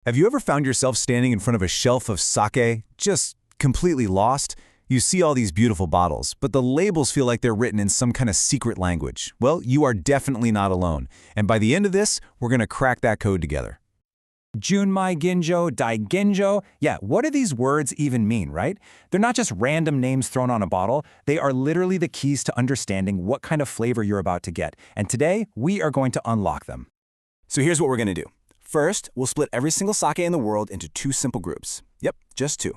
Have you ever found yourself standing in front of a shelf of sake, just completely lost? You see all these beautiful bottles, but the labels feel like they're written in some kind of secret language. Well, you are definitely not alone. And by the end of this, we're going to crack that code together. Junmai Ginjo, Dai Ginjo. Yeah, what do these words even mean, right? They're not just random names thrown on a bottle. They are literally the keys to understanding what kind of flavor you're about to get. And today, we are going to unlock them. So here's what we're going to do. First, we'll split every single sake in the world into two simple groups. Yep, just two.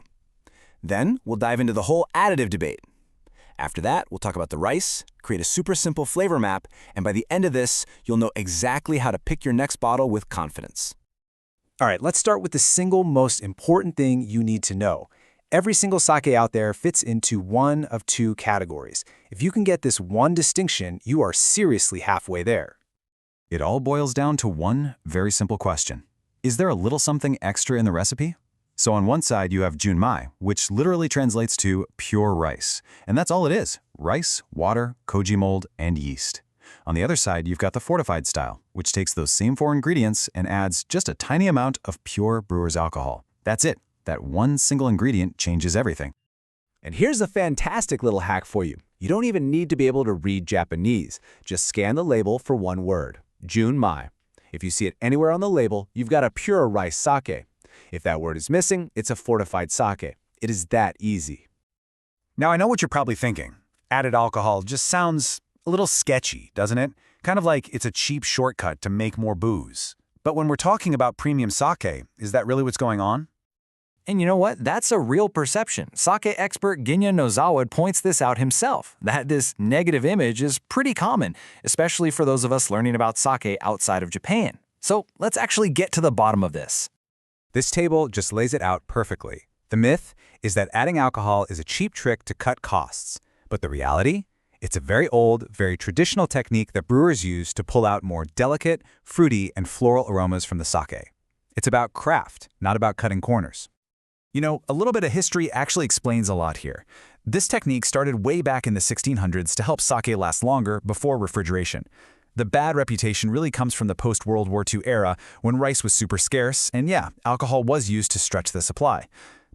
Then, we'll dive into the whole additive debate. After that, we'll talk about the rice, create a super simple flavor map, and by the end of this, you'll know exactly how to pick your next bottle with confidence. All right, let's start with the single most important thing you need to know. Every single sake out there fits into one of two categories. If you can get this one distinction, you are seriously halfway there. It all boils down to one very simple question. Is there a little something extra in the recipe? So on one side, you have Junmai, which literally translates to pure rice. And that's all it is: rice, water, koji mold, and yeast. On the other side, you've got the Fortified style, which takes those same four ingredients and adds just a tiny amount of pure brewer's alcohol. That's it. That one single ingredient changes everything. And here's a fantastic little hack for you. You don't even need to be able to read Japanese. Just scan the label for one word: Junmai. If you see it anywhere on the label, you've got a pure rice sake. If that word is missing, it's a fortified sake. It is that easy. Now, I know what you're probably thinking. Added alcohol just sounds a little sketchy, doesn't it? Kind of like it's a cheap shortcut to make more booze. But when we're talking about premium sake, is that really what's going on? And you know what? That's a real perception. Sake expert Genya Nozawa points this out himself, that this negative image is pretty common, especially for those of us learning about sake outside of Japan. So let's actually get to the bottom of this. This table just lays it out perfectly. The myth is that adding alcohol is a cheap trick to cut costs. But the reality? It's a very old, very traditional technique that brewers use to pull out more delicate, fruity, and floral aromas from the sake. It's about craft, not about cutting corners. You know, a little bit of history actually explains a lot here. This technique started way back in the 1600s to help sake last longer before refrigeration. The bad reputation really comes from the post-World War II era when rice was super scarce, and yeah, alcohol was used to stretch the supply.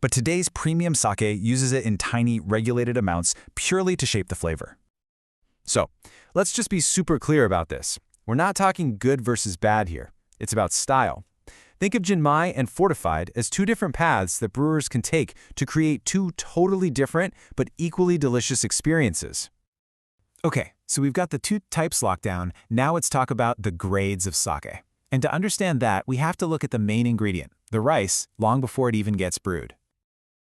But today's premium sake uses it in tiny, regulated amounts purely to shape the flavor. So, let's just be super clear about this. We're not talking good versus bad here. It's about style. Think of Junmai and Fortified as two different paths that brewers can take to create two totally different but equally delicious experiences. Okay, so we've got the two types locked down. Now let's talk about the grades of sake. And to understand that, we have to look at the main ingredient, the rice, long before it even gets brewed.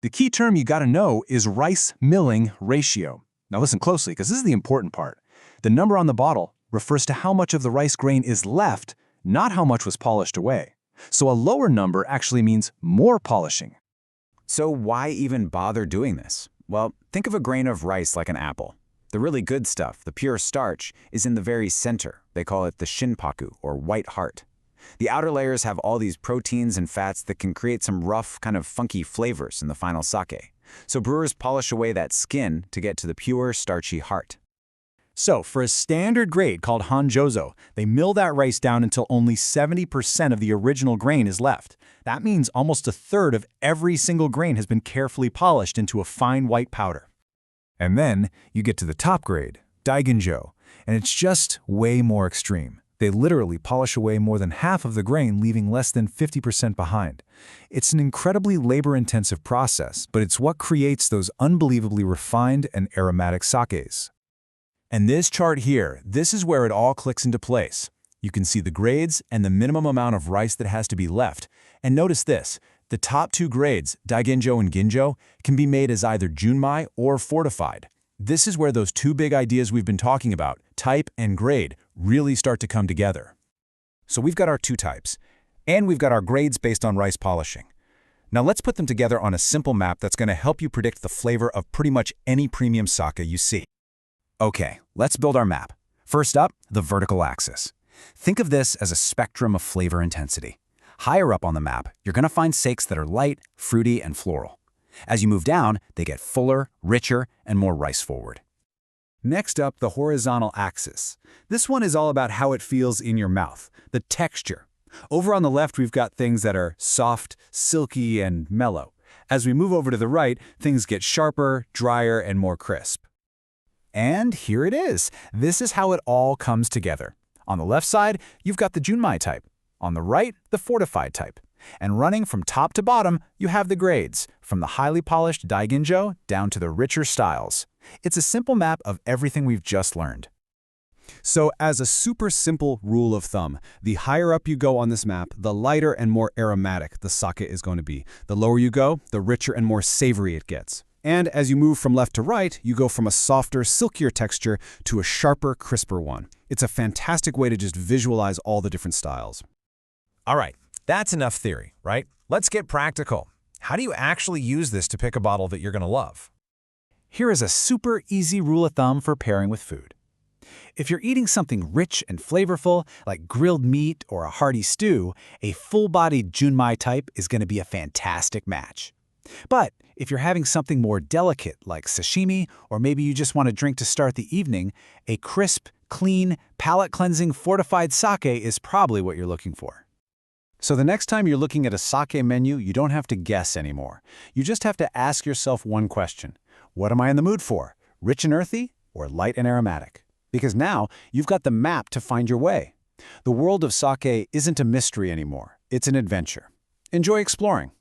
The key term you gotta know is rice milling ratio. Now listen closely, because this is the important part. The number on the bottle refers to how much of the rice grain is left, not how much was polished away. So a lower number actually means more polishing. So why even bother doing this? Well, think of a grain of rice like an apple. The really good stuff, the pure starch, is in the very center. They call it the shinpaku, or white heart. The outer layers have all these proteins and fats that can create some rough, kind of funky flavors in the final sake. So brewers polish away that skin to get to the pure, starchy heart. So for a standard grade called Hanjozo, they mill that rice down until only 70% of the original grain is left. That means almost a third of every single grain has been carefully polished into a fine white powder. And then you get to the top grade, Dai Ginjo, and it's just way more extreme. They literally polish away more than half of the grain, leaving less than 50% behind. It's an incredibly labor-intensive process, but it's what creates those unbelievably refined and aromatic sakes. And this chart here, this is where it all clicks into place. You can see the grades and the minimum amount of rice that has to be left. And notice this, the top two grades, Dai Ginjo and Ginjo, can be made as either Junmai or Fortified. This is where those two big ideas we've been talking about, type and grade, really start to come together. So we've got our two types, and we've got our grades based on rice polishing. Now let's put them together on a simple map that's going to help you predict the flavor of pretty much any premium sake you see. Okay, let's build our map. First up, the vertical axis. Think of this as a spectrum of flavor intensity. Higher up on the map, you're going to find sakes that are light, fruity, and floral. As you move down, they get fuller, richer, and more rice-forward. Next up, the horizontal axis. This one is all about how it feels in your mouth, the texture. Over on the left, we've got things that are soft, silky, and mellow. As we move over to the right, things get sharper, drier, and more crisp. And here it is. This is how it all comes together. On the left side, you've got the Junmai type. On the right, the Fortified type. And running from top to bottom, you have the grades, from the highly polished Dai Ginjo down to the richer styles. It's a simple map of everything we've just learned. So as a super simple rule of thumb, the higher up you go on this map, the lighter and more aromatic the sake is going to be. The lower you go, the richer and more savory it gets. And as you move from left to right, you go from a softer, silkier texture to a sharper, crisper one. It's a fantastic way to just visualize all the different styles. All right, that's enough theory, right? Let's get practical. How do you actually use this to pick a bottle that you're going to love? Here is a super easy rule of thumb for pairing with food. If you're eating something rich and flavorful, like grilled meat or a hearty stew, a full-bodied Junmai type is going to be a fantastic match. But if you're having something more delicate, like sashimi, or maybe you just want a drink to start the evening, a crisp, clean, palate-cleansing fortified sake is probably what you're looking for. So the next time you're looking at a sake menu, you don't have to guess anymore. You just have to ask yourself one question. What am I in the mood for? Rich and earthy, or light and aromatic? Because now you've got the map to find your way. The world of sake isn't a mystery anymore. It's an adventure. Enjoy exploring.